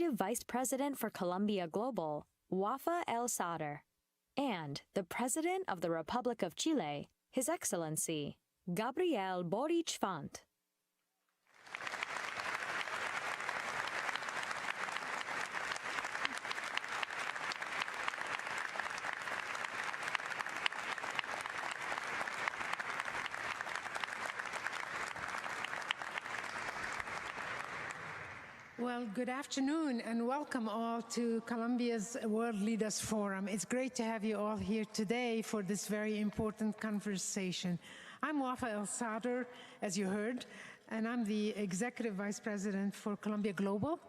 Executive Vice President for Colombia Global, Wafa El Sadr, and the President of the Republic of Chile, His Excellency, Gabriel Boric Font. Well, good afternoon and welcome all to Colombia's World Leaders Forum. It's great to have you all here today for this very important conversation. I'm Wafa El Sadr, as you heard, and I'm the Executive Vice President for Colombia Global.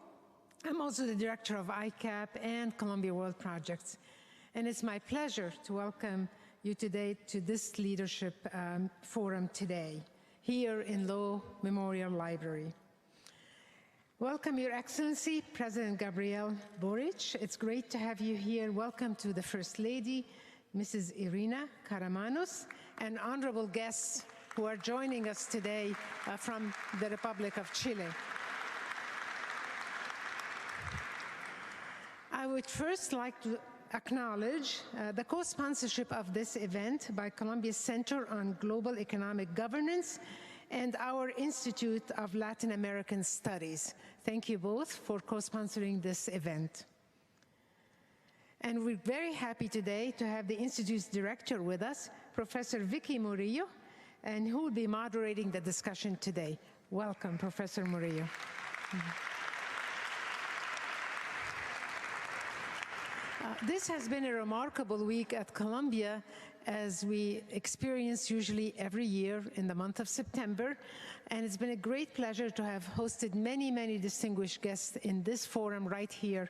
I'm also the Director of ICAP and Colombia World Projects. And it's my pleasure to welcome you today to this leadership forum today, here in Lowe Memorial Library. Welcome, Your Excellency, President Gabriel Boric. It's great to have you here. Welcome to the First Lady, Mrs. Irina Karamanos, and honorable guests who are joining us today from the Republic of Chile. I would first like to acknowledge the co-sponsorship of this event by Colombia's Center on Global Economic Governance and our Institute of Latin American Studies. Thank you both for co-sponsoring this event. And we're very happy today to have the Institute's director with us, Professor Vicky Murillo, and who will be moderating the discussion today. Welcome, Professor Murillo. This has been a remarkable week at Columbia, as we experience usually every year in the month of September. And it's been a great pleasure to have hosted many, many distinguished guests in this forum right here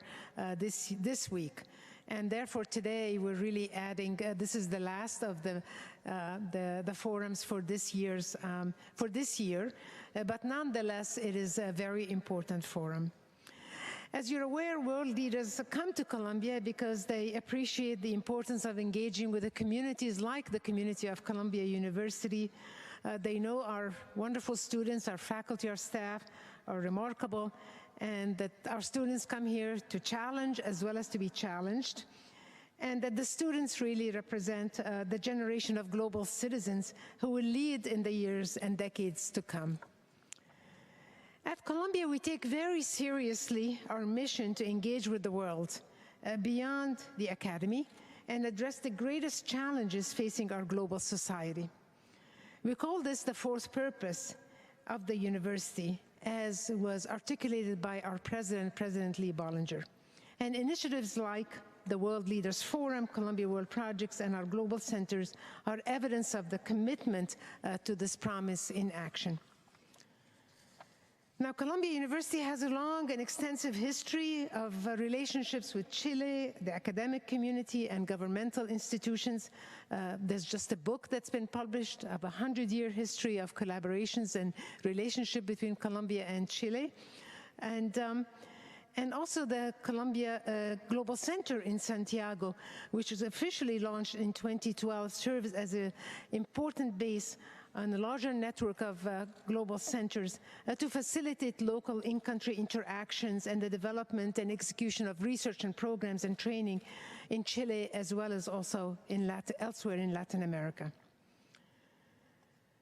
this week. And therefore today we're really adding, this is the last of the forums for this year, but nonetheless it is a very important forum. As you're aware, world leaders come to Colombia because they appreciate the importance of engaging with the communities like the community of Columbia University. They know our wonderful students, our faculty, our staff are remarkable, and that our students come here to challenge as well as to be challenged, and that the students really represent the generation of global citizens who will lead in the years and decades to come. At Columbia, we take very seriously our mission to engage with the world beyond the academy and address the greatest challenges facing our global society. We call this the fourth purpose of the university, as was articulated by our president, President Lee Bollinger. And initiatives like the World Leaders Forum, Columbia World Projects, and our global centers are evidence of the commitment to this promise in action. Now, Columbia University has a long and extensive history of relationships with Chile, the academic community, and governmental institutions. There's just a book that's been published of a 100-year history of collaborations and relationship between Colombia and Chile. And also the Columbia Global Center in Santiago, which was officially launched in 2012, serves as an important base on a larger network of global centers to facilitate local in-country interactions and the development and execution of research and programs and training in Chile, as well as also elsewhere in Latin America.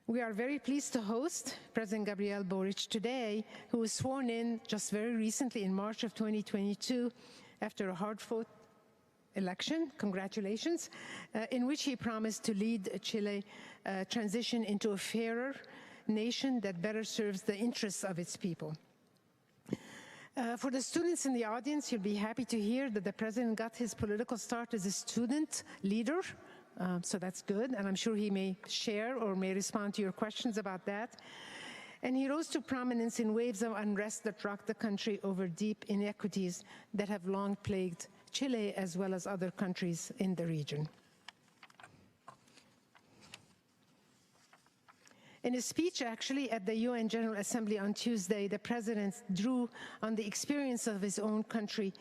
We are very pleased to host President Gabriel Boric today, who was sworn in just very recently in March of 2022 after a hard-fought election, congratulations, in which he promised to lead Chile transition into a fairer nation that better serves the interests of its people. For the students in the audience, you'll be happy to hear that the president got his political start as a student leader, so that's good, and I'm sure he may share or may respond to your questions about that. And he rose to prominence in waves of unrest that rocked the country over deep inequities that have long plagued Chile as well as other countries in the region. In a speech, actually, at the UN General Assembly on Tuesday, the president drew on the experience of his own country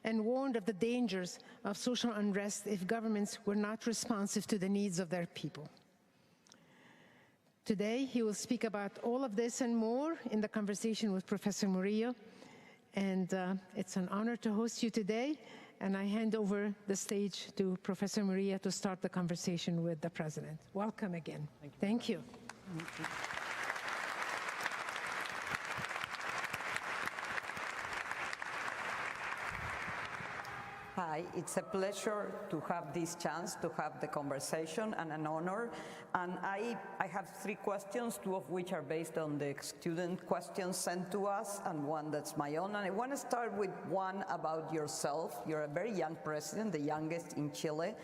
and warned of the dangers of social unrest if governments were not responsive to the needs of their people. Today, he will speak about all of this and more in the conversation with Professor Murillo. And it's an honor to host you today. And I hand over the stage to Professor Maria to start the conversation with the President. Welcome again. Thank you. Hi, it's a pleasure to have this chance to have the conversation and an honor. And I have 3 questions, 2 of which are based on the student questions sent to us and one that's my own. And I want to start with one about yourself. You're a very young president, the youngest in Chile.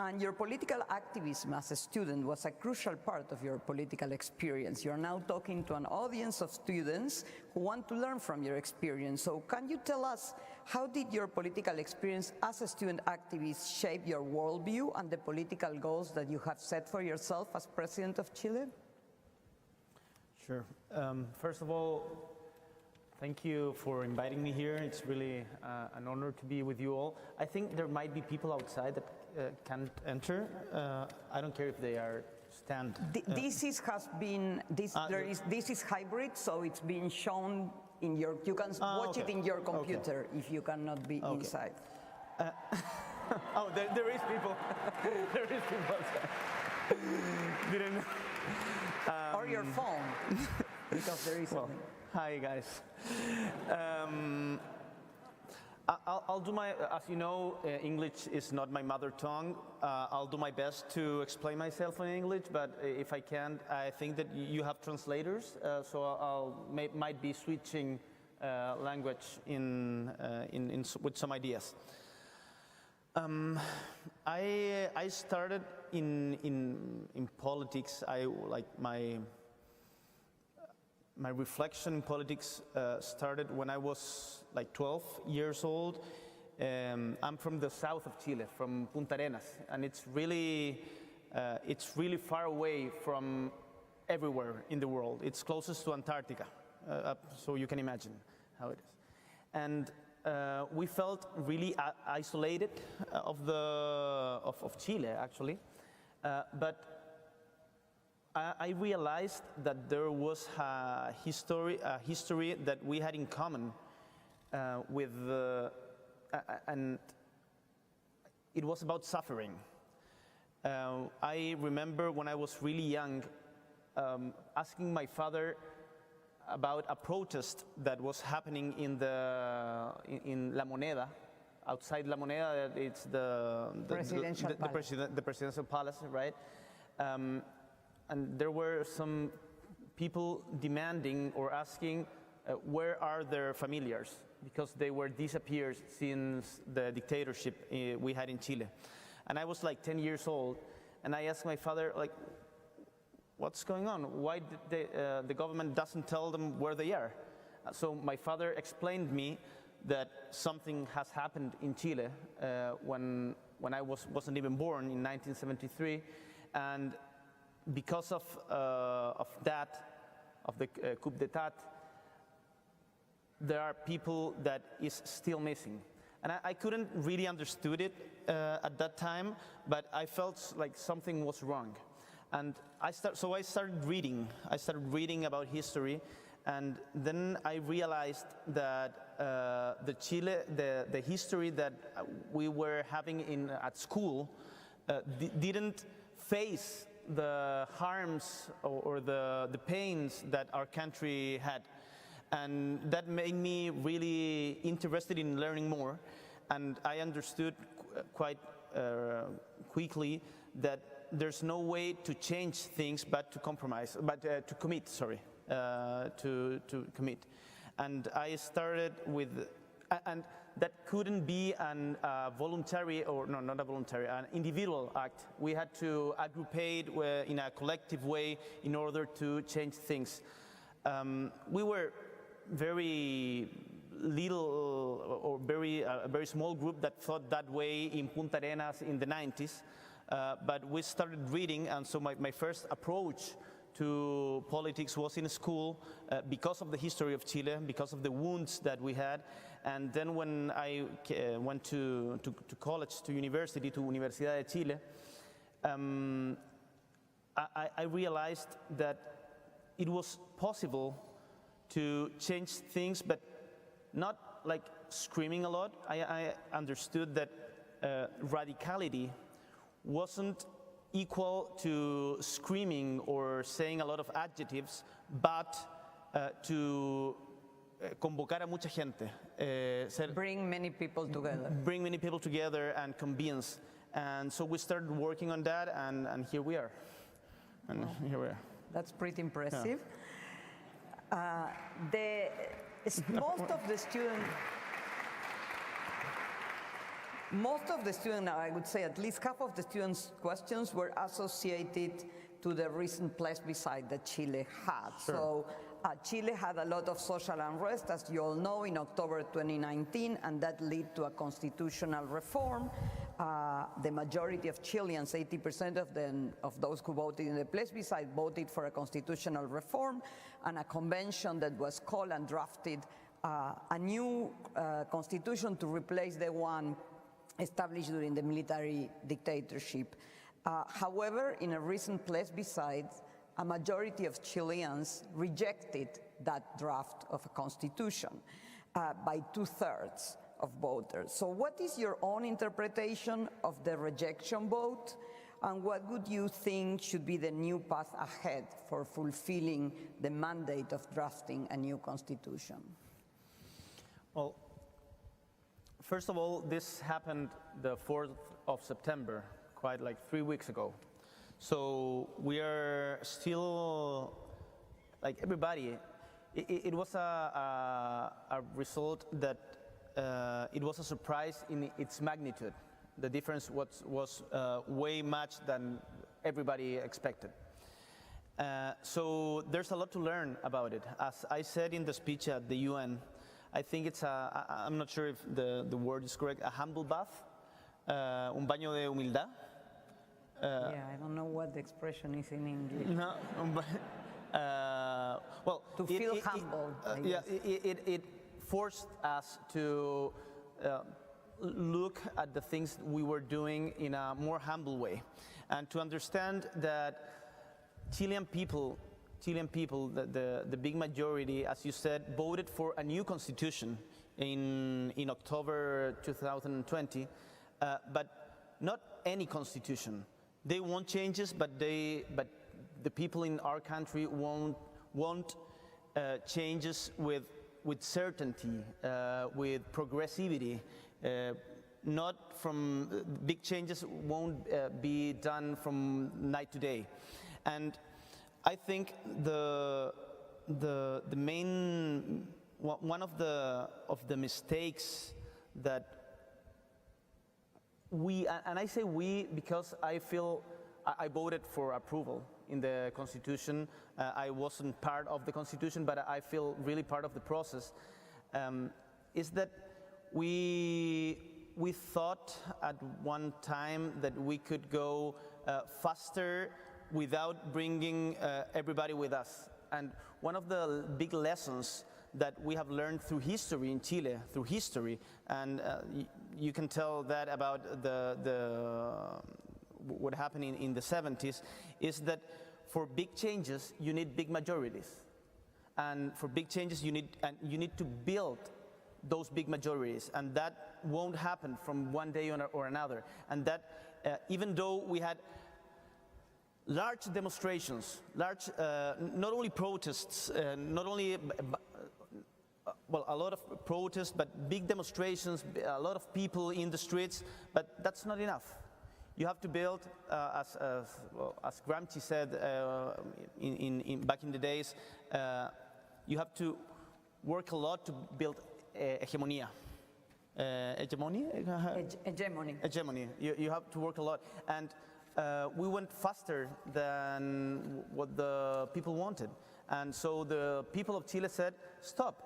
And your political activism as a student was a crucial part of your political experience. You're now talking to an audience of students who want to learn from your experience. So can you tell us, how did your political experience as a student activist shape your worldview and the political goals that you have set for yourself as President of Chile? Sure. First of all, thank you for inviting me here. It's really an honor to be with you all. I think there might be people outside that can't enter. I don't care if they are stand. This is hybrid, so it's being shown in your. You can watch it in your computer if you cannot be inside. Oh, there is people. There is people outside. Didn't know. Or your phone, because there is. Well, hi guys. I'll do my, as you know, English is not my mother tongue. I'll do my best to explain myself in English, but if I can't, I think that you have translators, so might be switching language with some ideas. I started in politics. My reflection in politics started when I was like 12 years old. I'm from the south of Chile, from Punta Arenas, and it's really far away from everywhere in the world. It's closest to Antarctica, so you can imagine how it is. And we felt really isolated of Chile, actually, but I realized that there was a history that we had in common and it was about suffering. I remember when I was really young asking my father about a protest that was happening in La Moneda, outside La Moneda. It's the presidential palace, right? And there were some people demanding or asking where are their familiars, because they were disappeared since the dictatorship we had in Chile. And I was like 10 years old, and I asked my father, like, what's going on? Why did the government doesn't tell them where they are? So my father explained me that something has happened in Chile when I wasn't even born in 1973, and because of the coup d'état, there are people that is still missing. And I couldn't really understood it at that time, but I felt like something was wrong. And I started reading. I started reading about history, and then I realized that the history that we were having at school didn't face the harms or the pains that our country had. And that made me really interested in learning more. And I understood quite quickly that there's no way to change things but to commit. To commit. And I started with, and that couldn't be an voluntary, or no, not a voluntary, an individual act. We had to aggregate in a collective way in order to change things. We were very little, or a very small group that thought that way in Punta Arenas in the 90s, but we started reading, and so my first approach to politics was in school because of the history of Chile, because of the wounds that we had. And then when I went to college, to university, to Universidad de Chile, I realized that it was possible to change things, but not like screaming a lot. I understood that radicality wasn't equal to screaming or saying a lot of adjectives, but to convocar a mucha gente, Bring many people together. bring many people together and convince. And so we started working on that, and here we are. And here we are. That's pretty impressive. Most of the students, I would say at least half of the students' questions were associated to the recent plebiscite that Chile had. Sure. So Chile had a lot of social unrest, as you all know, in October 2019, and that led to a constitutional reform. The majority of Chileans, 80% of those who voted in the plebiscite, voted for a constitutional reform, and a convention that was called and drafted a new constitution to replace the one established during the military dictatorship. However, in a recent plebiscite, a majority of Chileans rejected that draft of a constitution by 2/3 of voters. So what is your own interpretation of the rejection vote, and what would you think should be the new path ahead for fulfilling the mandate of drafting a new constitution? Well, first of all, this happened the 4th of September, quite like 3 weeks ago. So we are still, like everybody, it was a result that it was a surprise in its magnitude. The difference was way much than everybody expected. So there's a lot to learn about it. As I said in the speech at the UN, I think it's I'm not sure if the word is correct, a humble bath, un baño de humildad. Yeah, I don't know what the expression is in English. No, well, To feel humble, I yeah, guess. it forced us to look at the things we were doing in a more humble way, and to understand that Chilean people, the big majority, as you said, voted for a new constitution in October 2020, but not any constitution. They want changes, but the people in our country want changes with certainty, with progressivity. Not from big changes won't be done from night to day, and I think the main one of the mistakes that we, and I say we because I feel I voted for approval in the Constitution. I wasn't part of the Constitution, but I feel really part of the process. Is that we thought at one time that we could go faster without bringing everybody with us. And one of the big lessons that we have learned through history in Chile, and you can tell that about what happened in the 70s, is that for big changes you need big majorities, and for big changes you need to build those big majorities, and that won't happen from one day or another. And that even though we had large demonstrations, not only protests, not only a lot of protests, but big demonstrations, a lot of people in the streets, but that's not enough. You have to build, as Gramsci said back in the days, you have to work a lot to build hegemonia. Hegemony? Hegemony. You have to work a lot. And we went faster than what the people wanted. And so the people of Chile said, stop.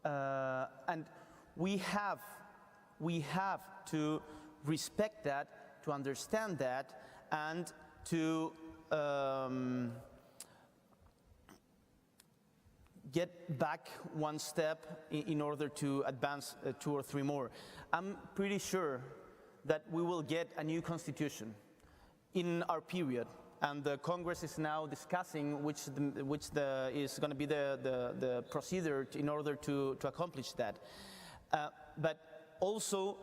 And we have to respect that, to understand that, and to get back one step in order to advance 2 or 3 more. I'm pretty sure that we will get a new constitution in our period, and the Congress is now discussing which is going to be the procedure in order to accomplish that. But also,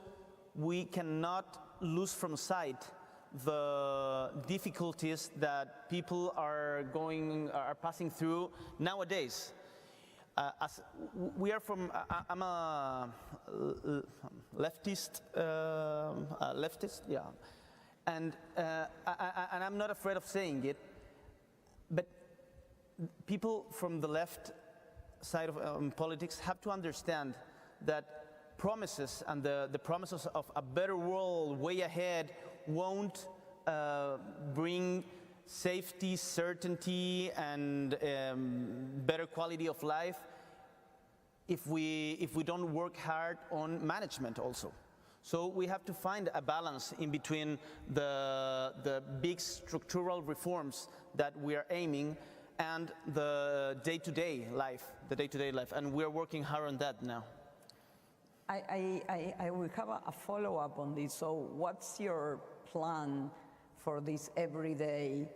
we cannot lose from sight the difficulties that people are passing through nowadays. As we are from, I'm a leftist, yeah, and I'm not afraid of saying it, but people from the left side of politics have to understand that promises and the promises of a better world way ahead won't bring safety, certainty, and better quality of life if we don't work hard on management also. So we have to find a balance in between the big structural reforms that we are aiming and the day-to-day life, and we're working hard on that now. I will have a follow-up on this. So what's your plan for this everyday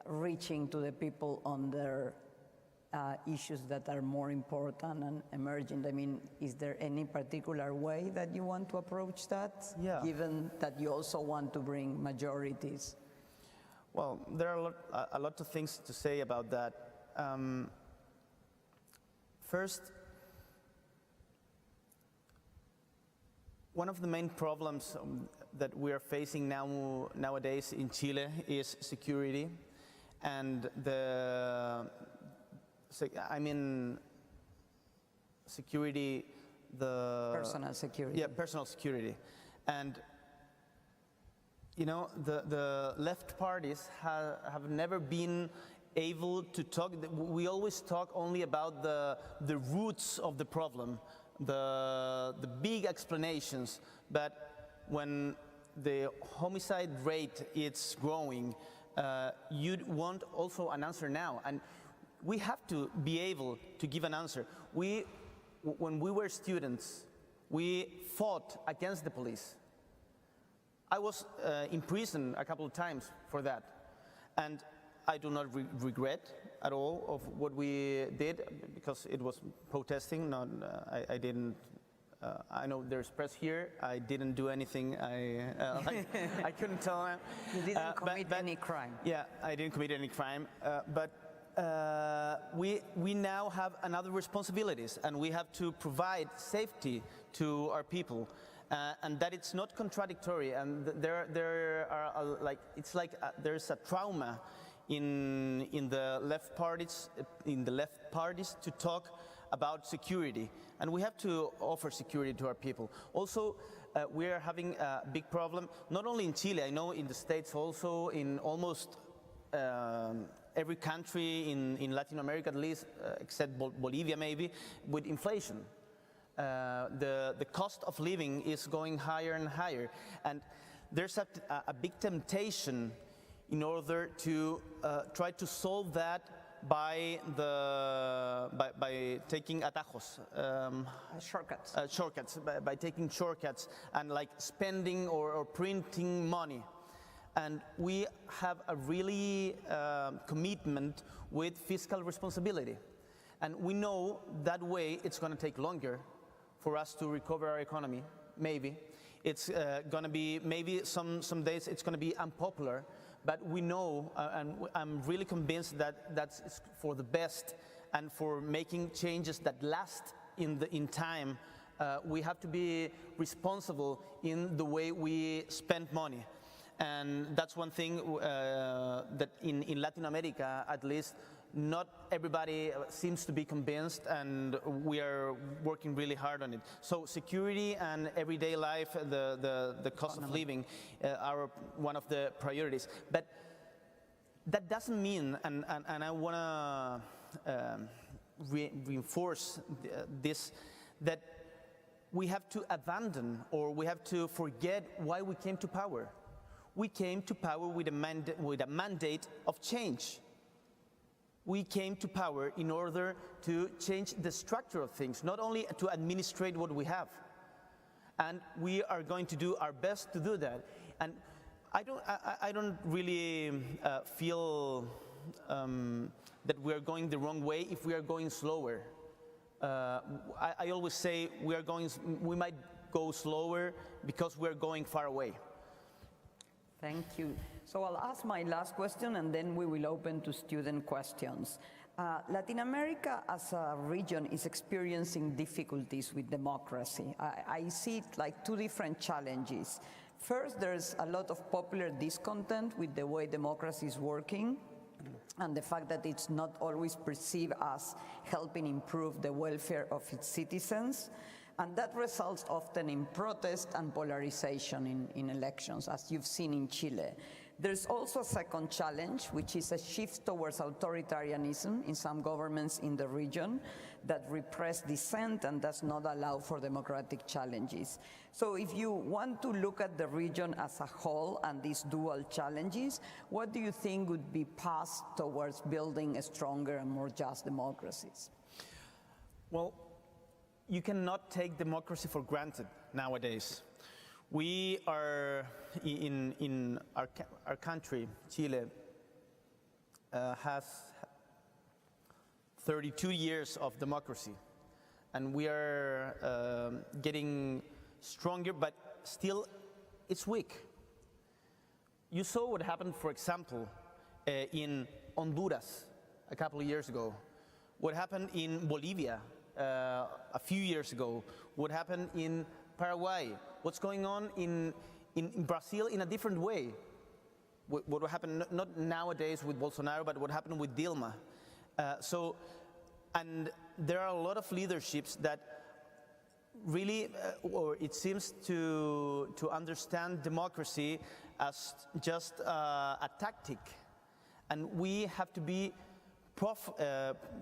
reaching to the people on their issues that are more important and emergent? I mean, is there any particular way that you want to approach that, given that you also want to bring majorities? Well, there are a lot of things to say about that. First, one of the main problems that we are facing nowadays in Chile is security, and security, personal security. Yeah, personal security. And the left parties have never been able to talk. We always talk only about the roots of the problem, the big explanations, but when the homicide rate is growing, you want also an answer now, and we have to be able to give an answer. When we were students, we fought against the police. I was in prison a couple of times for that, and I do not regret at all of what we did, because it was protesting. I didn't. I know there's press here. I didn't do anything. I couldn't tell them. You didn't commit any crime. Yeah, I didn't commit any crime. But we now have another responsibilities, and we have to provide safety to our people. And that it's not contradictory, and there are there's a trauma in the left parties to talk about security, and we have to offer security to our people. Also, we are having a big problem, not only in Chile. I know in the States also, in almost every country in Latin America, at least, except Bolivia maybe, with inflation. The cost of living is going higher and higher, and there's a big temptation in order to try to solve that by taking atajos, shortcuts, by taking shortcuts and like spending or printing money. And we have a really commitment with fiscal responsibility, and we know that way it's going to take longer for us to recover our economy. Maybe it's going to be, maybe some days it's going to be unpopular, but we know, and I'm really convinced that that's for the best, and for making changes that last in time. We have to be responsible in the way we spend money, and that's one thing that in Latin America, at least, not everybody seems to be convinced, and we are working really hard on it. So security and everyday life, the cost of living are one of the priorities. But that doesn't mean, and I want to reinforce this, that we have to abandon or we have to forget why we came to power. We came to power with a mandate of change. We came to power in order to change the structure of things, not only to administrate what we have. And we are going to do our best to do that. And I don't really feel that we are going the wrong way if we are going slower. I always say we might go slower because we're going far away. Thank you. So I'll ask my last question and then we will open to student questions. Latin America as a region is experiencing difficulties with democracy. I see it like two different challenges. First, there's a lot of popular discontent with the way democracy is working and the fact that it's not always perceived as helping improve the welfare of its citizens. And that results often in protest and polarization in elections, as you've seen in Chile. There's also a second challenge, which is a shift towards authoritarianism in some governments in the region that repress dissent and does not allow for democratic challenges. So if you want to look at the region as a whole and these dual challenges, what do you think would be passed towards building a stronger and more just democracies? Well, you cannot take democracy for granted nowadays. We are, in our country, Chile, has 32 years of democracy. And we are getting stronger, but still it's weak. You saw what happened, for example, in Honduras a couple of years ago. What happened in Bolivia a few years ago. What happened in Paraguay. What's going on in Brazil in a different way. What happened not nowadays with Bolsonaro, but what happened with Dilma. And there are a lot of leaderships that really, or it seems to understand democracy as just a tactic. And we have to be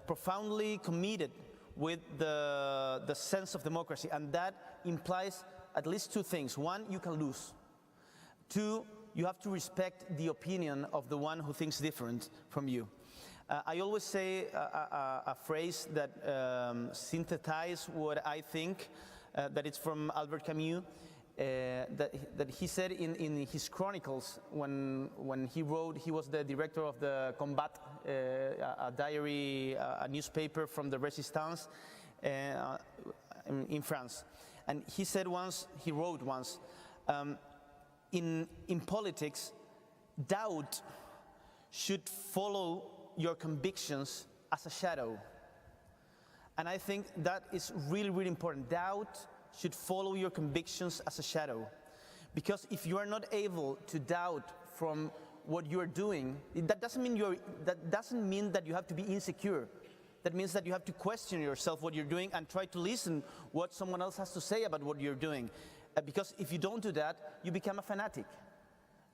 profoundly committed with the sense of democracy, and that implies at least two things. One, you can lose. Two, you have to respect the opinion of the one who thinks different from you. I always say a phrase that synthesizes what I think, that it's from Albert Camus, that he said in his chronicles when he wrote. He was the director of the Combat, a diary, a newspaper from the Resistance in France. And he said once, he wrote once, in politics, doubt should follow your convictions as a shadow. And I think that is really, really important. Doubt should follow your convictions as a shadow. Because if you are not able to doubt from what you're doing, that doesn't mean that you have to be insecure. That means that you have to question yourself what you're doing and try to listen what someone else has to say about what you're doing. Because if you don't do that, you become a fanatic.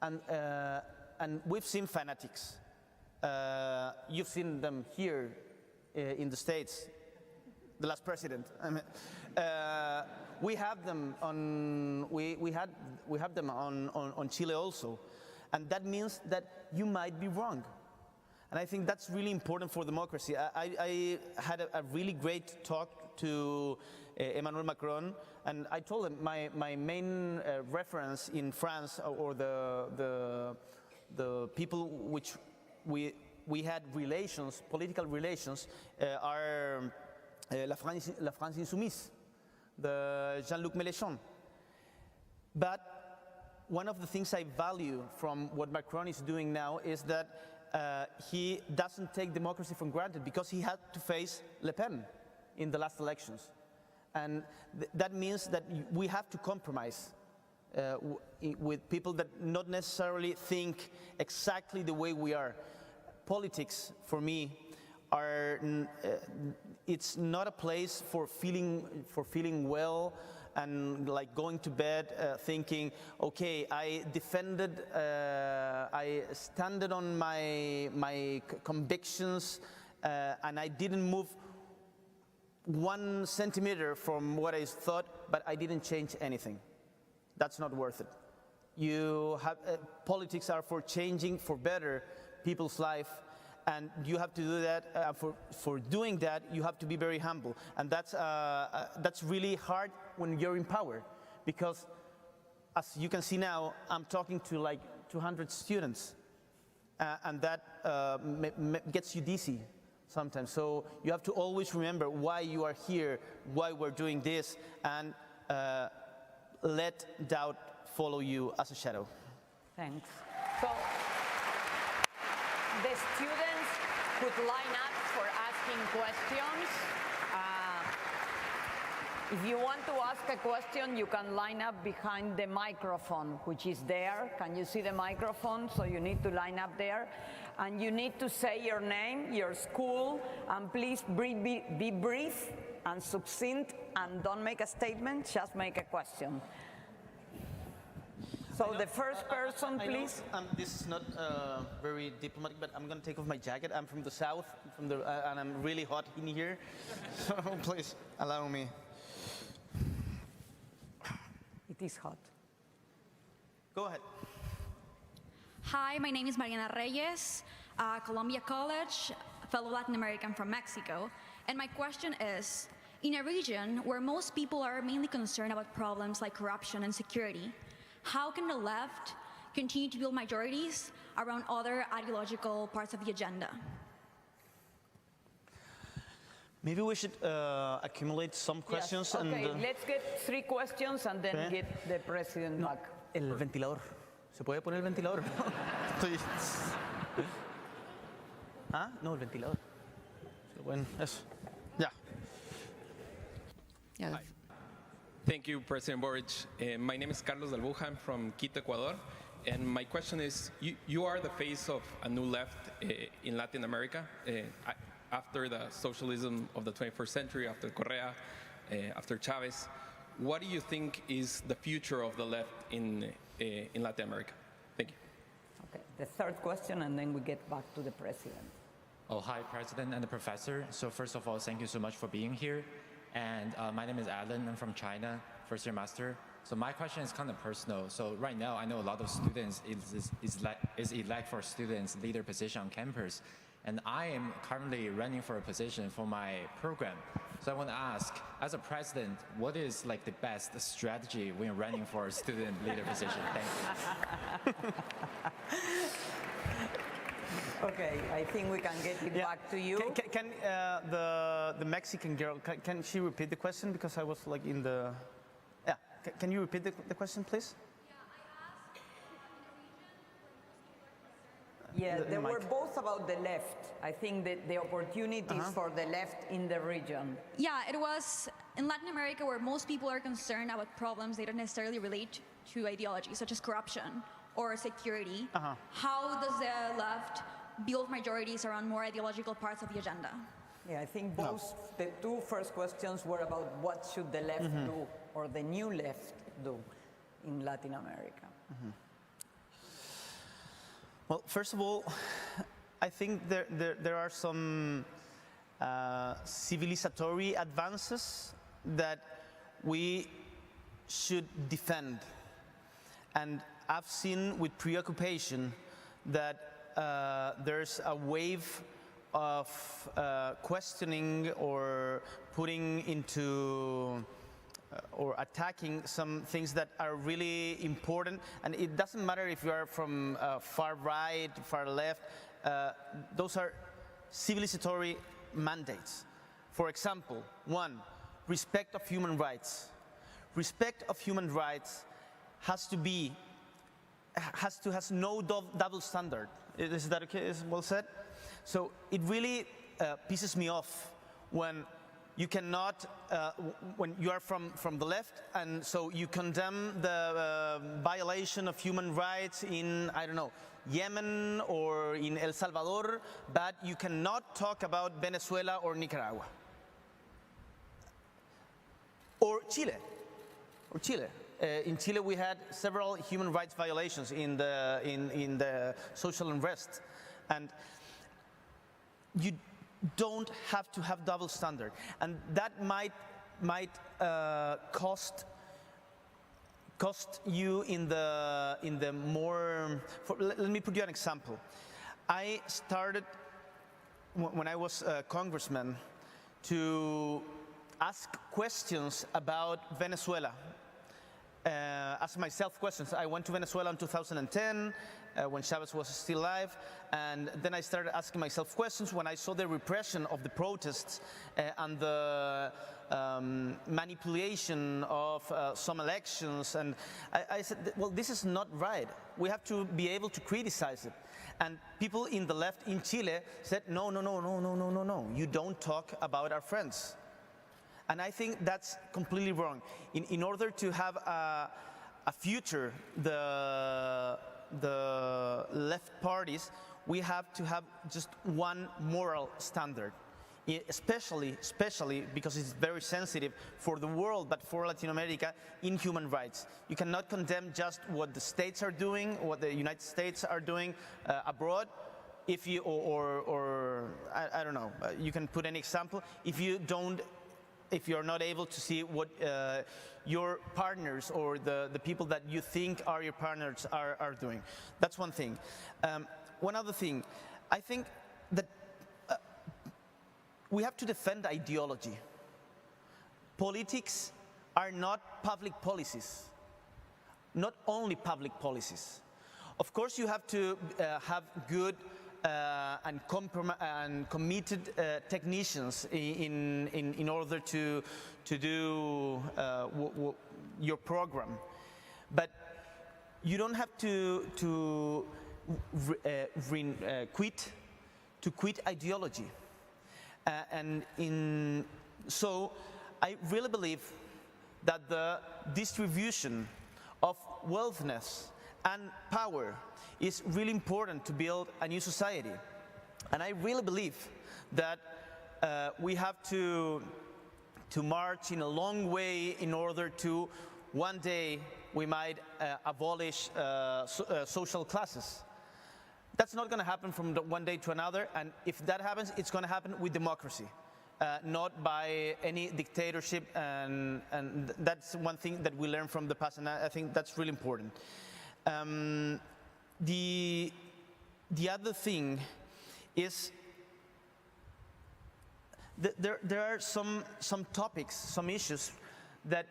And we've seen fanatics. You've seen them here in the States, the last president. I mean, we have them on. We have them on Chile also, and that means that you might be wrong. And I think that's really important for democracy. I had a really great talk to Emmanuel Macron, and I told him my main reference in France, or the people which we had relations, political relations, are La France Insoumise, the Jean-Luc Mélenchon. But one of the things I value from what Macron is doing now is that he doesn't take democracy for granted, because he had to face Le Pen in the last elections. And that means that we have to compromise with people that not necessarily think exactly the way we are. Politics, for me, it's not a place for feeling well and like going to bed thinking, okay, I stand on my convictions and I didn't move 1 centimeter from what I thought, but I didn't change anything. That's not worth it. Politics are for changing for better people's life, and you have to do that. For doing that, you have to be very humble, and that's really hard when you're in power, because as you can see now, I'm talking to like 200 students, and that gets you dizzy sometimes. So you have to always remember why you are here, why we're doing this, and let doubt follow you as a shadow. Thanks. So the students could line up for asking questions. If you want to ask a question, you can line up behind the microphone, which is there. Can you see the microphone? So you need to line up there. And you need to say your name, your school, and please be brief and succinct, and don't make a statement, just make a question. So the first person, please. This is not very diplomatic, but I'm going to take off my jacket. I'm from the south, and I'm really hot in here. So please allow me. It is hot. Go ahead. Hi, my name is Mariana Reyes, Columbia College, fellow Latin American from Mexico. And my question is, in a region where most people are mainly concerned about problems like corruption and security, how can the left continue to build majorities around other ideological parts of the agenda? Maybe we should accumulate some questions. Yes. Okay, and, let's get 3 questions and then get the president back. El ventilador. ¿Se puede poner el ventilador? ¿Ah? No, el ventilador. Bueno, eso. Ya. Yeah. Hi. Thank you, President Boric. My name is Carlos Dalbuja. I'm from Quito, Ecuador. And my question is, you are the face of a new left in Latin America. After the socialism of the 21st century, after Correa, after Chavez, what do you think is the future of the left in Latin America? Thank you. Okay, the third question, and then we get back to the president. Oh, hi, President and the Professor. So first of all, thank you so much for being here. And my name is Alan. I'm from China, first year master. So my question is kind of personal. So right now, I know a lot of students is elect for students leader position on campus. And I am currently running for a position for my program. So I want to ask, as a president, what is like the best strategy when running for a student leader position? Thank you. Okay, I think we can get it back to you. Can the Mexican girl, can she repeat the question? Because I was like in the... Yeah, can you repeat the question, please? Yeah, they were both about the left. I think that the opportunities for the left in the region. Yeah, it was in Latin America where most people are concerned about problems they don't necessarily relate to ideology, such as corruption or security. How does the left build majorities around more ideological parts of the agenda? Yeah, I think both the 2 first questions were about what should the left do, or the new left do in Latin America. Well, first of all, I think there are some civilizatory advances that we should defend. And I've seen with preoccupation that there's a wave of questioning or putting into or attacking some things that are really important. And it doesn't matter if you are from far right, far left, those are civilizatory mandates. For example, 1, respect of human rights. Respect of human rights has no double standard. Is that okay? Is well said? So it really pisses me off when you cannot, when you are from the left, and so you condemn the violation of human rights in, I don't know, Yemen or in El Salvador, but you cannot talk about Venezuela or Nicaragua. Or Chile. In Chile, we had several human rights violations in the social unrest, and you don't have to have double standard, and that might cost you in the more. Let me put you an example. I started when I was a congressman to ask questions about Venezuela. Ask myself questions. I went to Venezuela in 2010, when Chavez was still alive. And then I started asking myself questions when I saw the repression of the protests and the manipulation of some elections. And I said, well, this is not right. We have to be able to criticize it. And people in the left in Chile said, no, no, no, no, no, no, no, no. You don't talk about our friends. And I think that's completely wrong. In order to have a future, the left parties, we have to have just one moral standard, especially because it's very sensitive for the world, but for Latin America, in human rights. You cannot condemn just what the states are doing, what the United States are doing abroad, if you, or I don't know, you can put any example, if you're not able to see what your partners or the people that you think are your partners are doing. That's one thing. One other thing, I think that we have to defend ideology. Politics are not public policies, not only public policies. Of course, you have to have good and committed technicians in order to do your program, but you don't have to quit ideology. So I really believe that the distribution of wealthness and power is really important to build a new society. And I really believe that we have to march in a long way in order to one day we might abolish social classes. That's not going to happen from one day to another, and if that happens, it's going to happen with democracy, not by any dictatorship, and that's one thing that we learned from the past, and I think that's really important. The other thing is there are some topics, some issues that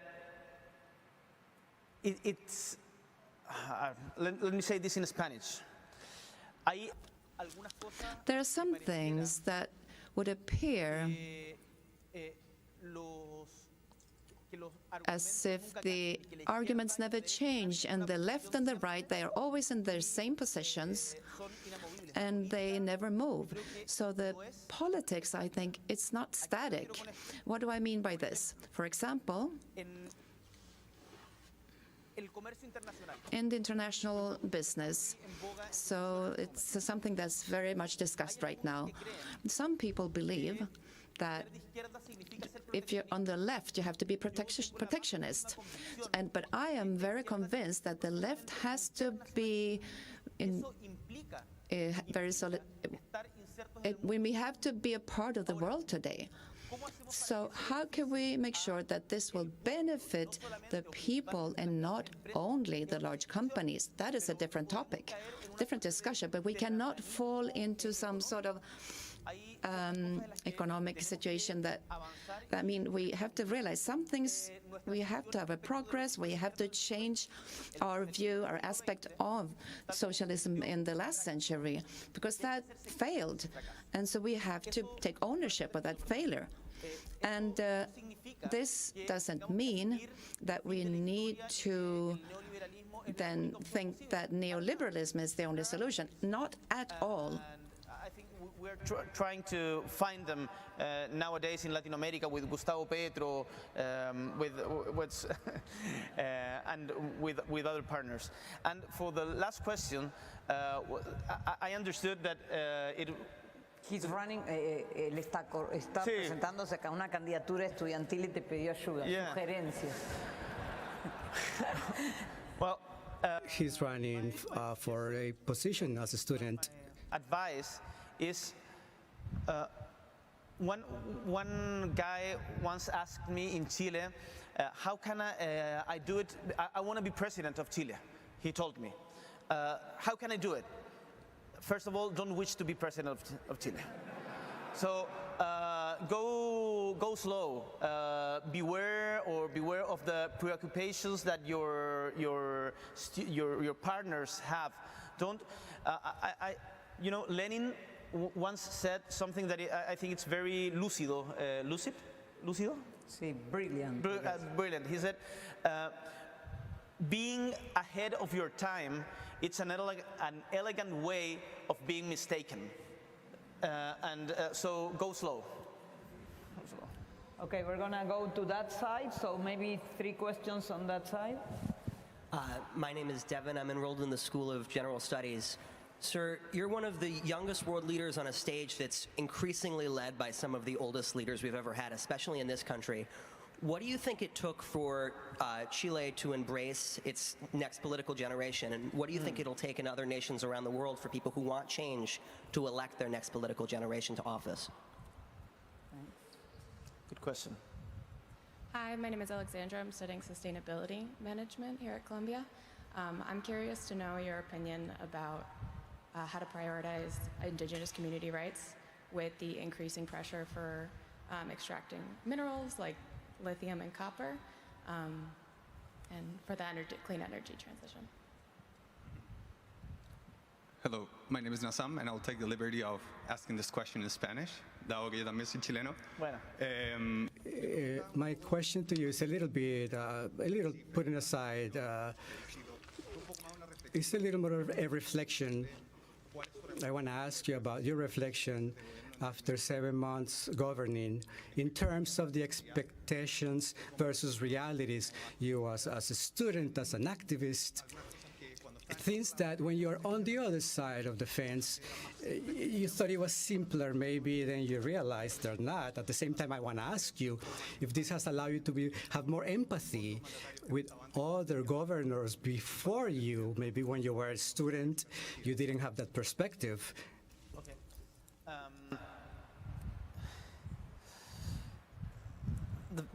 let me say this in Spanish. There are some things that would appear as if the arguments never change, and the left and the right, they are always in their same positions, and they never move. So the politics, I think, it's not static. What do I mean by this? For example, in the international business, so it's something that's very much discussed right now. Some people believe that if you're on the left, you have to be protectionist. But I am very convinced that the left has to be very solid. We have to be a part of the world today. So how can we make sure that this will benefit the people and not only the large companies? That is a different topic, different discussion, but we cannot fall into some sort of economic situation that we have to realize some things, we have to have a progress, we have to change our view, our aspect of socialism in the last century, because that failed. And so we have to take ownership of that failure. And this doesn't mean that we need to then think that neoliberalism is the only solution. Not at all. I think we're trying to find them nowadays in Latin America with Gustavo Petro, and with other partners. And for the last question, I understood that He's running, él está presentándose a una candidatura estudiantil y te pidió ayuda, sugerencias. Well, he's running for a position as a student. Advice is, one guy once asked me in Chile, how can I do it? I want to be president of Chile, he told me. How can I do it? First of all, don't wish to be president of Chile. So go slow. Beware of the preoccupations that your partners have. don't. You know, Lenin once said something that I think it's very lucido. Lucido? Sí, brilliant. Brilliant. He said, being ahead of your time, it's an elegant way of being mistaken. So go slow. Okay, we're gonna go to that side, so maybe 3 questions on that side. My name is Devin. I'm enrolled in the School of General Studies. Sir, you're one of the youngest world leaders on a stage that's increasingly led by some of the oldest leaders we've ever had, especially in this country. What do you think it took for Chile to embrace its next political generation? And what do you think it'll take in other nations around the world for people who want change to elect their next political generation to office? Good question. Hi, my name is Alexandra. I'm studying sustainability management here at Columbia. I'm curious to know your opinion about how to prioritize indigenous community rights with the increasing pressure for extracting minerals like lithium and copper, and for the clean energy transition. Hello, my name is Nassam, and I'll take the liberty of asking this question in Spanish, dado que yo también soy chileno. Bueno. My question to you is a little putting aside, it's a little more of a reflection. I want to ask you about your reflection after 7 months governing in terms of the expectations versus realities. You as a student, as an activist, things that when you're on the other side of the fence, you thought it was simpler maybe than you realized they're not. At the same time, I want to ask you if this has allowed you to have more empathy with other governors before you. Maybe when you were a student, you didn't have that perspective. Okay.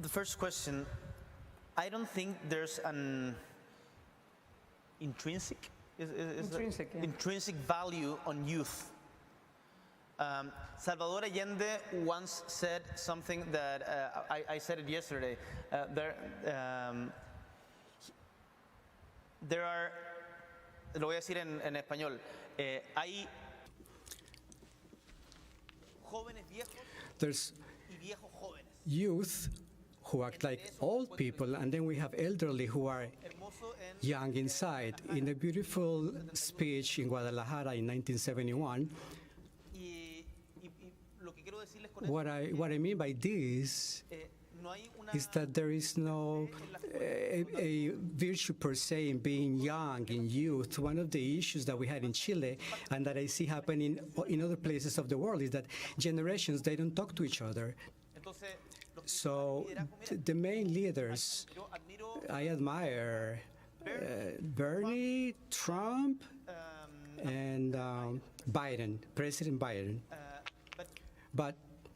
The first question, I don't think there's an intrinsic value on youth. Salvador Allende once said something that I said it yesterday. There are, lo voy a decir en español, hay jóvenes viejos y viejos jóvenes. Youth who act like old people, and then we have elderly who are young inside. In a beautiful speech in Guadalajara in 1971, what I mean by this is that there is no a virtue per se in being young, in youth. One of the issues that we had in Chile and that I see happening in other places of the world is that generations, they don't talk to each other. So the main leaders I admire, Bernie, Trump, and Biden, President Biden.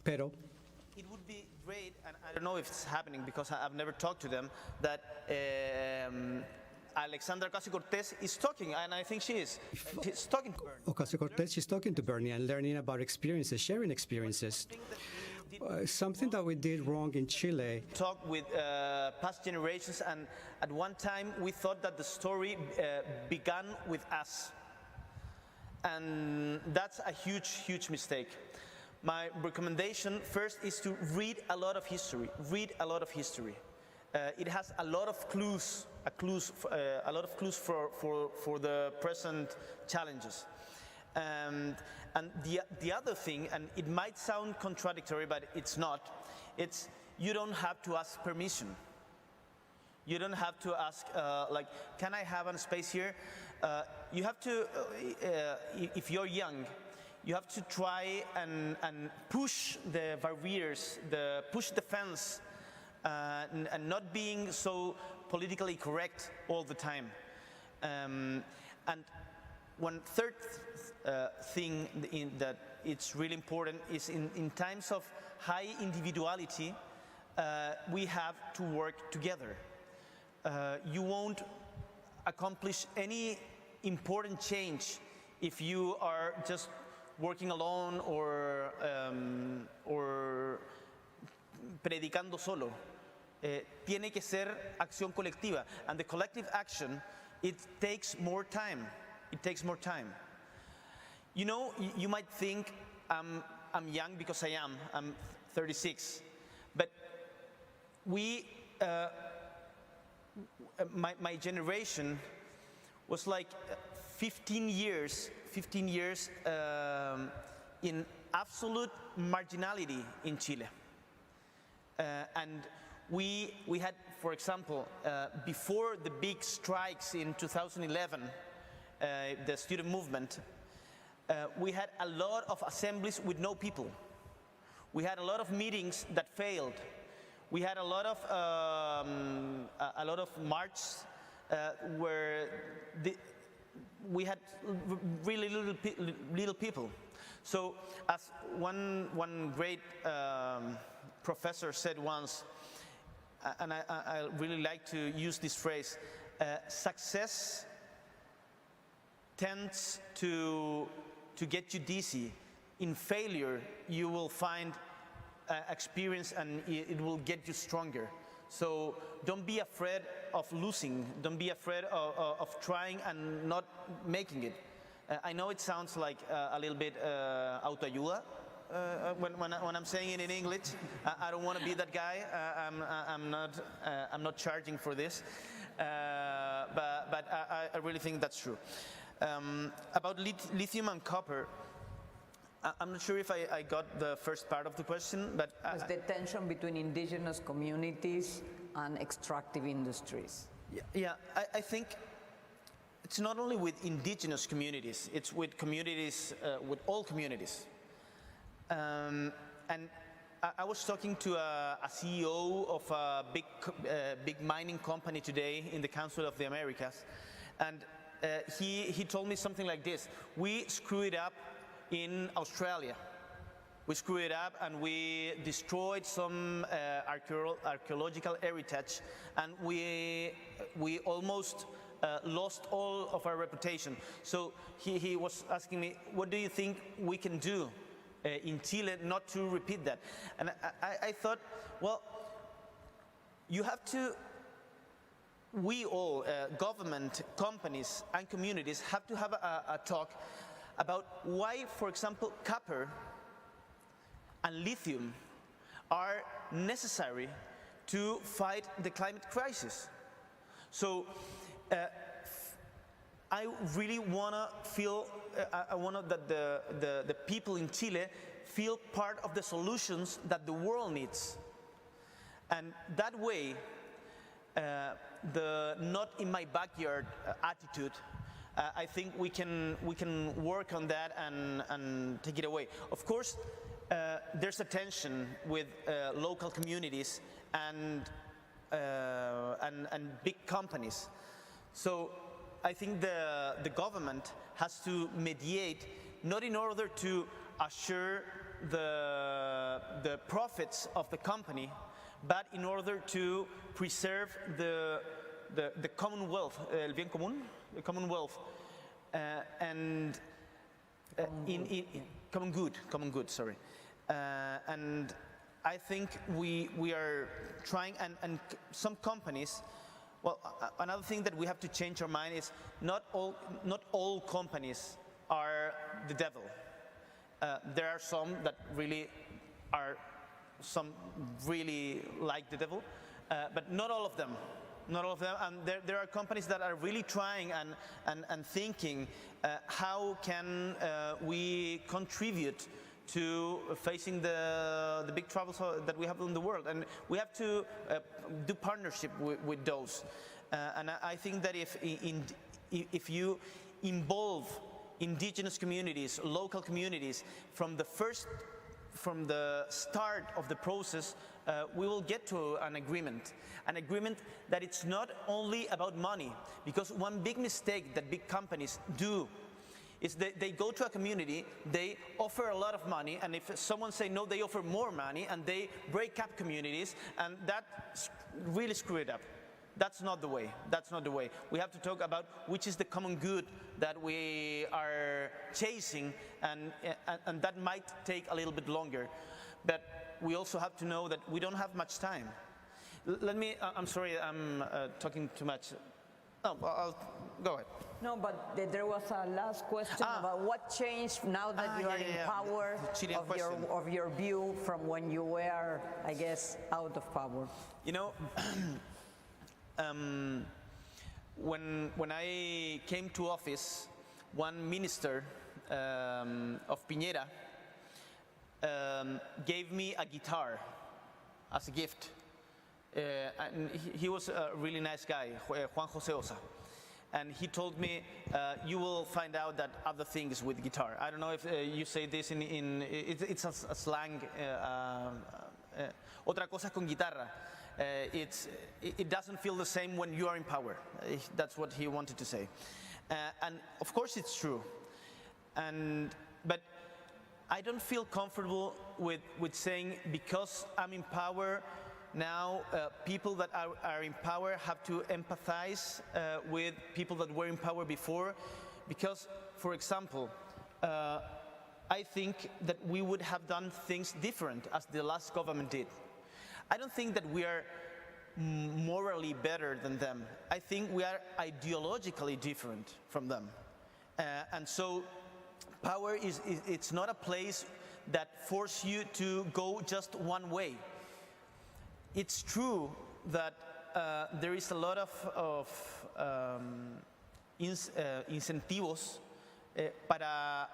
Pero it would be great, and I don't know if it's happening because I've never talked to them, that Alexandra Ocasio-Cortez is talking, and I think she is. She's talking to Bernie. Ocasio-Cortez, she's talking to Bernie and learning about experiences, sharing experiences. Something that we did wrong in Chile. Talk with past generations, and at one time we thought that the story began with us. And that's a huge, huge mistake. My recommendation first is to read a lot of history. Read a lot of history. It has a lot of clues, a lot of clues for the present challenges. And the other thing, and it might sound contradictory, but it's not, it's you don't have to ask permission. You don't have to ask, like, can I have a space here? You have to, if you're young, you have to try and push the barriers, push the fence, and not being so politically correct all the time. And one third thing that it's really important is in times of high individuality, we have to work together. You won't accomplish any important change if you are just working alone or predicando solo. Tiene que ser acción colectiva, and the collective action, it takes more time. it takes more time. You know, you might think I'm young because I am. I'm 36. But my generation was like 15 years in absolute marginality in Chile. And we had, for example, before the big strikes in 2011, the student movement, we had a lot of assemblies with no people. We had a lot of meetings that failed. We had a lot of marches where we had really little people. So, as one great professor said once, and I really like to use this phrase, success tends to get you dizzy. In failure, you will find experience and it will get you stronger. So don't be afraid of losing. Don't be afraid of trying and not making it. I know it sounds like a little bit autoayuda when I'm saying it in English. I don't want to be that guy. I'm not charging for this. But I really think that's true. About lithium and copper, I'm not sure if I got the first part of the question, but it's the tension between indigenous communities and extractive industries. Yeah, I think it's not only with indigenous communities; it's with communities, with all communities. And I was talking to a CEO of a big mining company today in the Council of the Americas, and he told me something like this: we screwed it up in Australia. We screwed it up and we destroyed some archaeological heritage, and we almost lost all of our reputation. So he was asking me, what do you think we can do in Chile not to repeat that? And I thought, well, you have to, we all, government, companies and communities have to have a talk about why, for example, copper and lithium are necessary to fight the climate crisis. So I really want to feel, I want that the people in Chile feel part of the solutions that the world needs. And that way, the not in my backyard attitude, I think we can work on that and take it away. Of course, there's a tension with local communities and big companies. So I think the government has to mediate, not in order to assure the profits of the company, but in order to preserve the commonwealth, el bien común, the commonwealth, and common good, sorry. And I think we are trying, and some companies, well, another thing that we have to change our mind is not all companies are the devil. There are some that really are, some really like the devil, but not all of them. Not all of them, and there are companies that are really trying and thinking how can we contribute to facing the big troubles that we have in the world, and we have to do partnership with those. And I think that if you involve indigenous communities, local communities from the start of the process, we will get to an agreement that it's not only about money, because one big mistake that big companies do is that they go to a community, they offer a lot of money, and if someone say no, they offer more money, and they break up communities, and that really screw it up. That's not the way. That's not the way. We have to talk about which is the common good that we are chasing, and that might take a little bit longer. But we also have to know that we don't have much time. I'm sorry, I'm talking too much. Oh, go ahead. No, but there was a last question about what changed now that you are in power, Chilean of your view from when you were, I guess, out of power. You know, when I came to office, one minister of Piñera gave me a guitar as a gift. And he was a really nice guy, Juan José Osa. And he told me, you will find out that other things with guitar. I don't know if you say this it's a slang. Otra cosa con guitarra. It doesn't feel the same when you are in power. That's what he wanted to say. And of course it's true. But I don't feel comfortable with saying because I'm in power, now, people that are in power have to empathize with people that were in power before, because, for example, I think that we would have done things different as the last government did. I don't think that we are morally better than them. I think we are ideologically different from them. And so power it's not a place that forces you to go just one way. It's true that there is a lot of incentivos para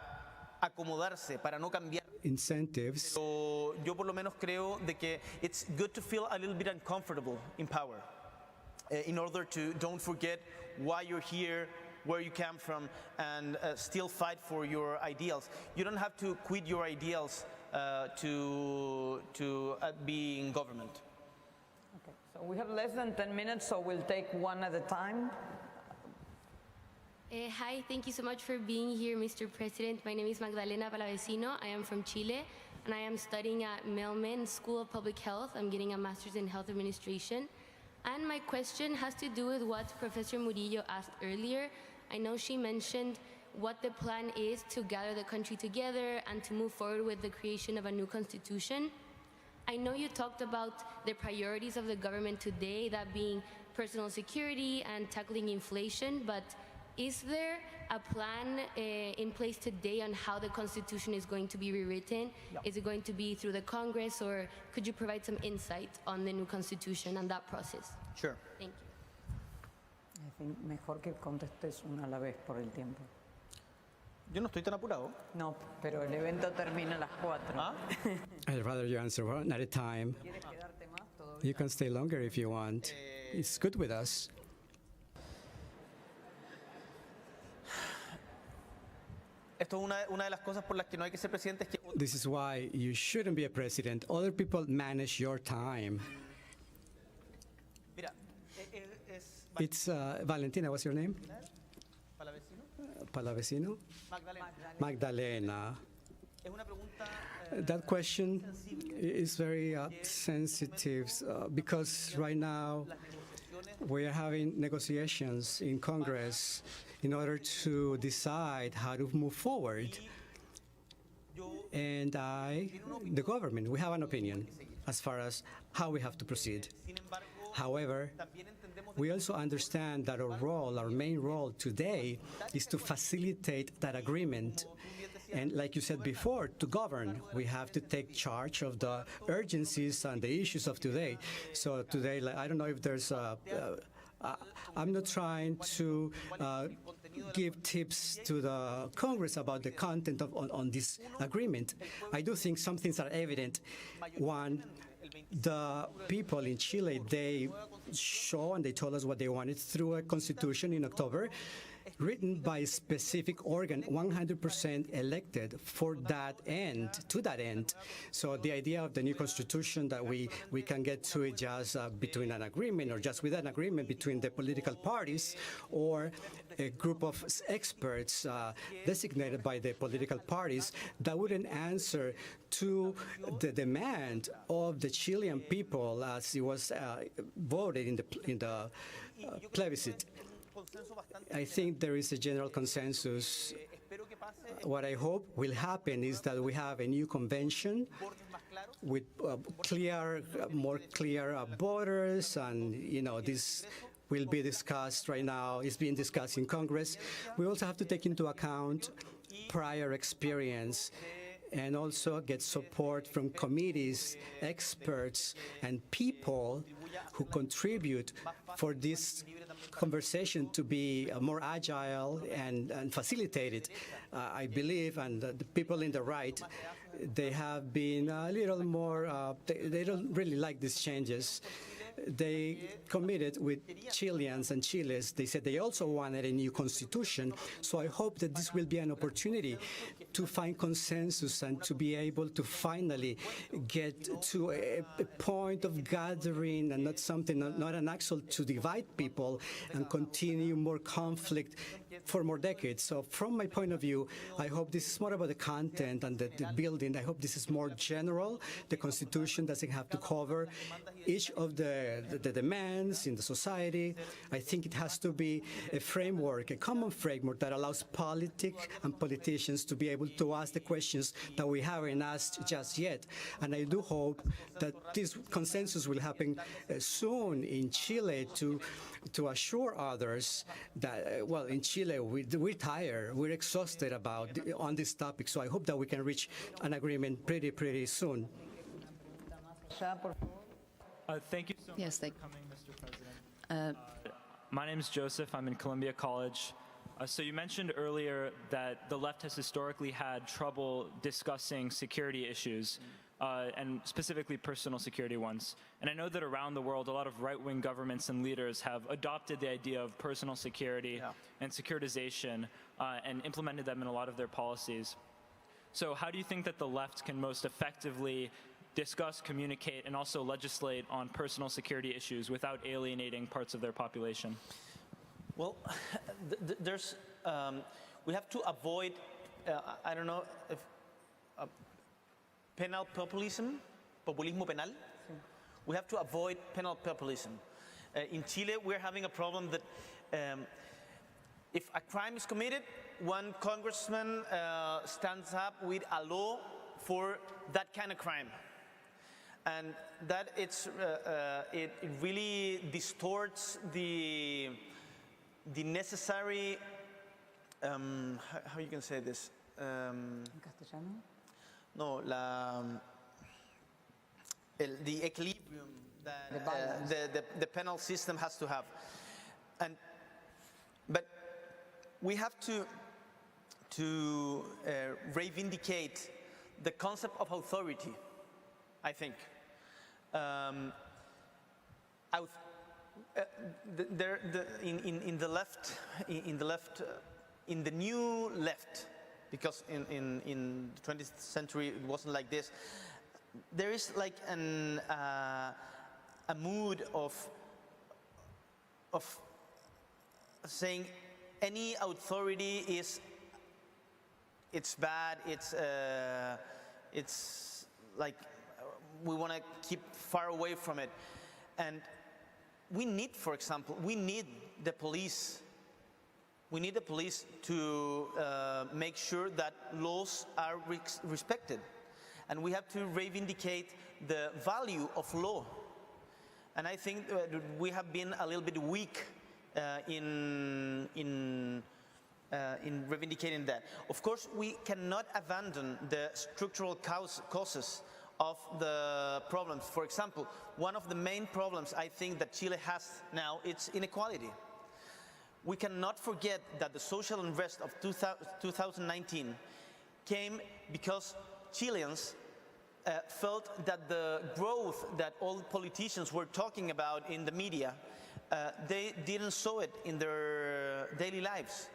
acomodarse, para no cambiar. Incentives. Yo por lo menos creo de que it's good to feel a little bit uncomfortable in power, in order to don't forget why you're here, where you come from, and still fight for your ideals. You don't have to quit your ideals to be in government. So we have less than 10 minutes, so we'll take one at a time. Hi, thank you so much for being here, Mr. President. My name is Magdalena Palavecino. I am from Chile, and I am studying at Melman School of Public Health. I'm getting a master's in health administration. And my question has to do with what Professor Murillo asked earlier. I know she mentioned what the plan is to gather the country together and to move forward with the creation of a new constitution. I know you talked about the priorities of the government today, that being personal security and tackling inflation, but is there a plan in place today on how the Constitution is going to be rewritten? Yeah. Is it going to be through the Congress, or could you provide some insight on the new Constitution and that process? Sure. Thank you. I think mejor que contestes una a la vez por el tiempo. Yo no estoy tan apurado. No, pero el evento termina a las 4. I'd rather you answer one at a time. You can stay longer if you want. It's good with us. Esto es una de las cosas por las que no hay que ser presidente. Es que This is why you shouldn't be a president. Other people manage your time. Mira, It's Valentina, what's your name? Palavecino? Magdalena. es una pregunta That question is very sensitive because right now we are having negotiations in Congress in order to decide how to move forward. And the government, we have an opinion as far as how we have to proceed. However, we also understand that our main role today is to facilitate that agreement. And like you said before, to govern, we have to take charge of the urgencies and the issues of today. So today, I don't know if there's I'm not trying to give tips to the Congress about the content on this agreement. I do think some things are evident. One, the people in Chile, they show and they told us what they wanted through a constitution in October, written by a specific organ, 100% elected for that end, to that end. So the idea of the new constitution that we can get to it just between an agreement or just with an agreement between the political parties or a group of experts designated by the political parties, that wouldn't answer to the demand of the Chilean people as it was voted in the plebiscite. I think there is a general consensus. What I hope will happen is that we have a new convention with more clear borders, and this will be discussed right now, is being discussed in Congress. We also have to take into account prior experience and also get support from committees, experts, and people who contribute for this conversation to be more agile and facilitated. I believe, and the people in the right, they have been a little more, they don't really like these changes. They committed with Chileans and Chiles. They said they also wanted a new constitution. So I hope that this will be an opportunity to find consensus and to be able to finally get to a point of gathering and not something, not an axle to divide people and continue more conflict for more decades. So from my point of view, I hope this is more about the content and the building. I hope this is more general. The Constitution doesn't have to cover each of the demands in the society. I think it has to be a framework, a common framework that allows politics and politicians to be able to ask the questions that we haven't asked just yet. And I do hope that this consensus will happen soon in Chile to assure others that, well, in Chile, we're tired, we're exhausted on this topic. So I hope that we can reach an agreement pretty soon. Thank you so much for coming, Mr. President. My name is Joseph. I'm in Columbia College. So you mentioned earlier that the left has historically had trouble discussing security issues, and specifically personal security ones. And I know that around the world, a lot of right-wing governments and leaders have adopted the idea of personal security and securitization and implemented them in a lot of their policies. So how do you think that the left can most effectively discuss, communicate, and also legislate on personal security issues without alienating parts of their population? Well, we have to avoid, I don't know if, penal populism, populismo penal. We have to avoid penal populism. In Chile, we're having a problem that if a crime is committed, one congressman stands up with a law for that kind of crime. And that it really distorts the necessary, how you can say this? No, the equilibrium that the penal system has to have. But we have to reivindicate the concept of authority, I think. In the new left, because in the 20th century it wasn't like this, there is like a mood of saying any authority it's bad, it's like we want to keep far away from it. And we need, for example, the police. We need the police to make sure that laws are respected. And we have to reivindicate the value of law. And I think we have been a little bit weak in reivindicating that. Of course, we cannot abandon the structural causes of the problems. For example, one of the main problems I think that Chile has now is inequality. We cannot forget that the social unrest of 2019 came because Chileans felt that the growth that all politicians were talking about in the media, they didn't saw it in their daily lives.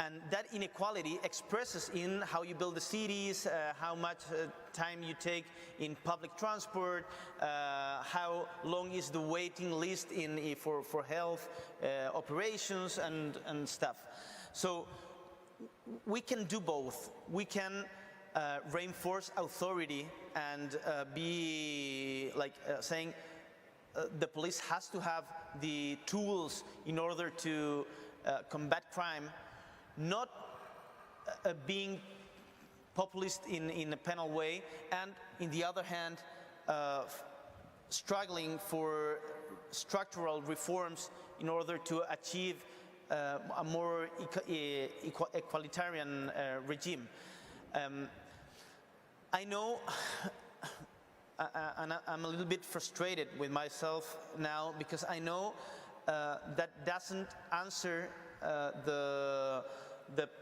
And that inequality expresses in how you build the cities, how much time you take in public transport, how long is the waiting list for health operations and stuff. So we can do both. We can reinforce authority and be like saying the police has to have the tools in order to combat crime, not being populist in a penal way, and in the other hand, struggling for structural reforms in order to achieve a more equalitarian regime. I know, and I'm a little bit frustrated with myself now, because I know that doesn't answer the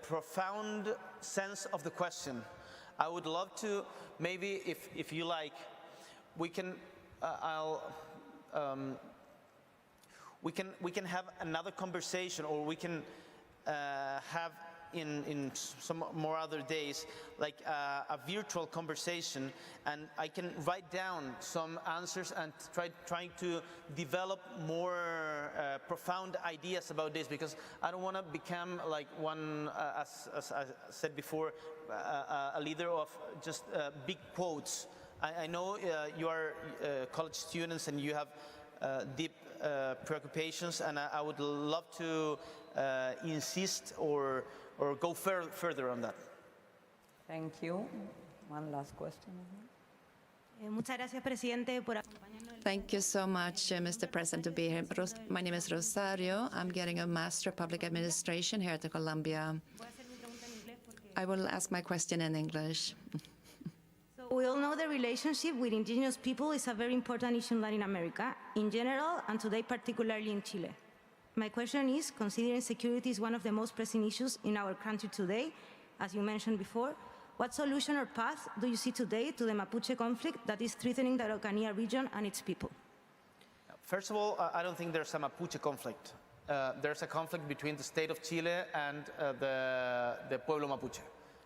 profound sense of the question. I would love to, maybe if you like, we can we can have another conversation, or we can have in some more other days, like a virtual conversation, and I can write down some answers and trying to develop more profound ideas about this, because I don't want to become like one, as I said before, a leader of just big quotes. I know you are college students and you have deep preoccupations, and I would love to insist or go further on that. Thank you. One last question. Muchas gracias, presidente, por Thank you so much, Mr. President, to be here. My name is Rosario. I'm getting a Master of Public Administration here at Columbia. I will ask my question in English. We all know the relationship with indigenous people is a very important issue in Latin America in general, and today particularly in Chile. My question is, considering security is one of the most pressing issues in our country today, as you mentioned before, what solution or path do you see today to the Mapuche conflict that is threatening the Araucanía region and its people? First of all, I don't think there's a Mapuche conflict. There's a conflict between the state of Chile and the Pueblo Mapuche.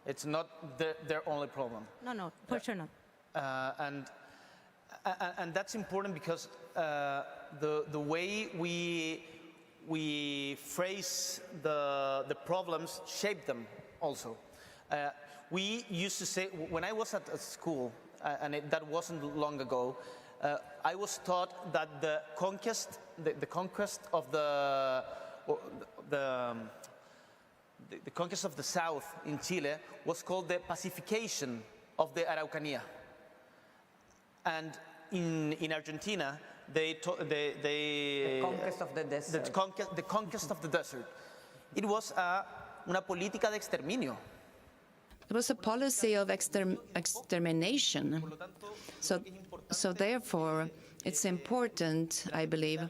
It's not their only problem. No, for sure not. And that's important because the way we phrase the problems shape them also. We used to say, when I was at school, that wasn't long ago, I was taught that the conquest of the conquest of the south in Chile was called the pacification of the Araucanía. And in Argentina, the conquest of the desert. The conquest of the desert. It was una política de exterminio. It was a policy of extermination. So therefore, it's important, I believe,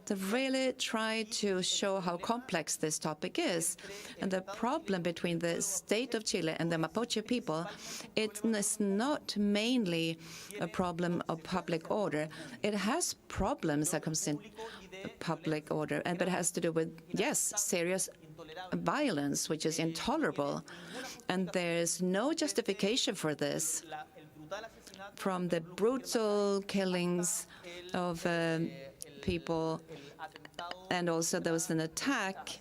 to really try to show how complex this topic is. And the problem between the state of Chile and the Mapuche people, it is not mainly a problem of public order. It has problems that comes in public order, but it has to do with, yes, serious violence, which is intolerable. And there is no justification for this. From the brutal killings of people, and also there was an attack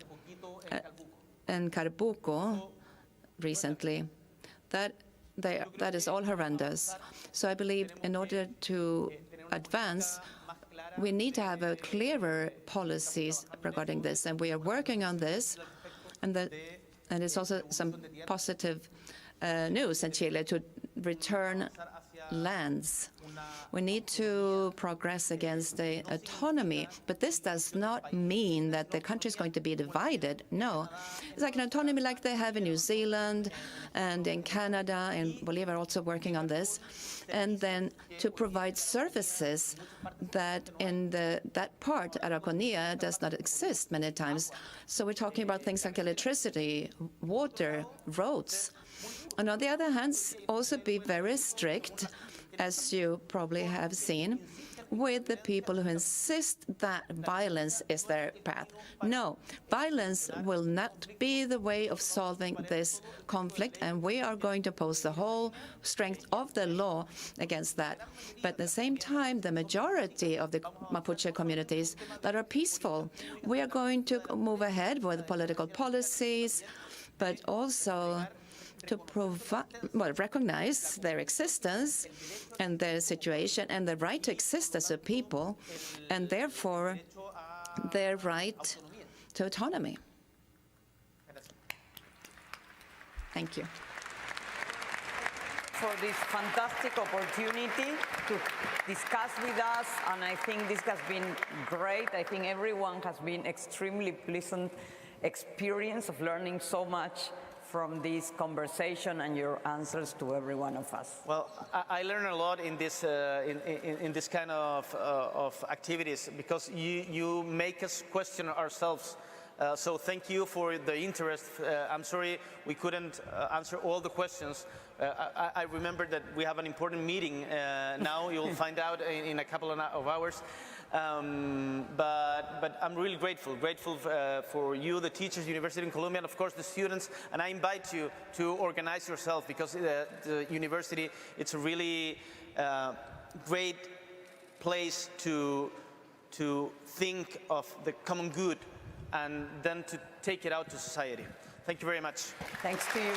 in Carbuco recently, that is all horrendous. So I believe in order to advance, we need to have a clearer policies regarding this, and we are working on this. And it's also some positive news in Chile to return lands. We need to progress against the autonomy, but this does not mean that the country is going to be divided. No. It's like an autonomy like they have in New Zealand and in Canada, and Bolivia are also working on this. And then to provide services that in that part, Araucanía, does not exist many times. So we're talking about things like electricity, water, roads. And on the other hand, also be very strict, as you probably have seen, with the people who insist that violence is their path. No, violence will not be the way of solving this conflict, and we are going to pose the whole strength of the law against that. But at the same time, the majority of the Mapuche communities that are peaceful, we are going to move ahead with political policies, but also to recognize their existence and their situation and the right to exist as a people, and therefore their right to autonomy. Thank you. for this fantastic opportunity to discuss with us, and I think this has been great. I think everyone has been extremely pleasant experience of learning so much from this conversation and your answers to every one of us. Well, I learned a lot in this in this kind of activities, because you make us question ourselves. So thank you for the interest. I'm sorry we couldn't answer all the questions. I remember that we have an important meeting now. You'll find out in a couple of hours. But I'm really grateful for you, the teachers, University in Columbia, and of course the students. And I invite you to organize yourself, because the university, it's a really great place to think of the common good and then to take it out to society. Thank you very much. Thanks to you.